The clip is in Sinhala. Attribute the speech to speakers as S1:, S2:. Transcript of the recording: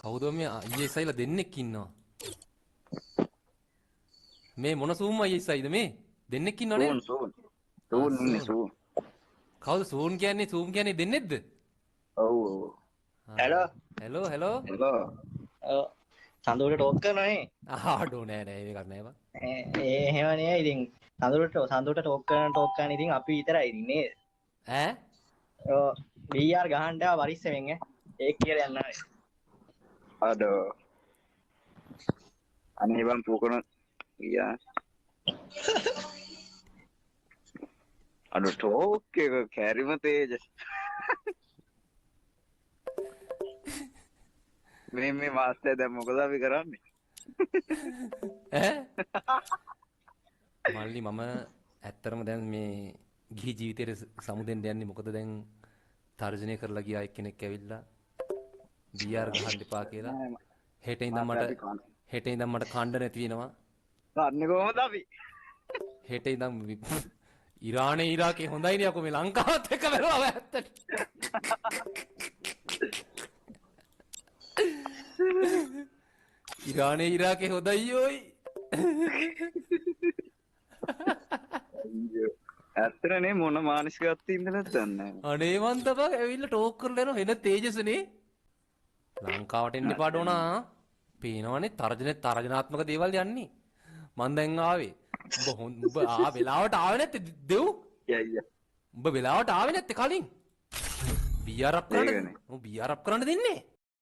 S1: කවුද මේ ISIලා දෙන්නෙක් ඉන්නවා. මේ මොන සූම් ISIද මේ? දෙන්නෙක් ඉන්නව නේද?
S2: සූන් ඉන්නේ සූන්.
S1: කවුද සූන් කියන්නේ? සූම් කියන්නේ දෙන්නෙක්ද?
S2: ඔව් ඔව්. හෙලෝ.
S1: හෙලෝ.
S2: හෙලෝ. සඳුරට ටෝක් කරනවා නේ.
S1: ආඩෝ නෑ මේකක් නෑ බං.
S2: එහෙම නේ ඉතින් සඳුරට ටෝක් කරන ඉතින් අපි විතරයි ඉතින් නේද?
S1: ඈ?
S2: ඔව් BR ගහන්න ආව පරිස්සමෙන් ඈ. ඒක කියලා යන්න ආවේ. අඩෝ. අනේ බං පුකන ගියා. අඩෝ ටෝක් එක කැරිම තේජ. මේ මාස්ටර් දැන් මොකද අපි කරන්නේ?
S1: ඈ? මල්ලි මම ඇත්තරම දැන් මේ ගිහි ජීවිතේට සමුදෙන්න යන්නේ මොකද දැන් තර්ජනය කරලා ගියා එක්කෙනෙක් ඇවිල්ලා BR ගහන්න එපා කියලා. හෙට ඉඳන් මට කණ්ඩ නැති වෙනවා.
S2: කන්නේ කොහොමද අපි?
S1: හෙට ඉඳන් ඉරානේ ඉරාකේ හොඳයිනේ අකෝ මේ ලංකාවත් එක්ක බැලුවා ඇත්තට. ඉරානේ ඉරාකේ හොඳයි යෝයි.
S2: ඇත්තටනේ මොන මානසිකත්වයක් තියෙනවද දන්නේ නැහැ.
S1: අනේ මන් තපා ඇවිල්ලා ටෝක් කරලා යනවා එන තේජසනේ. ලංකාවට එන්න එපා ඩෝනා. පේනවනේ තර්ජනාත්මක දේවල් යන්නේ. මං දැන් ආවේ. උඹ වෙලාවට ආවේ නැත්තේ දෙව්? උඹ වෙලාවට ආවේ නැත්තේ කලින්? BR අප් කරන්න දෙන්නේ.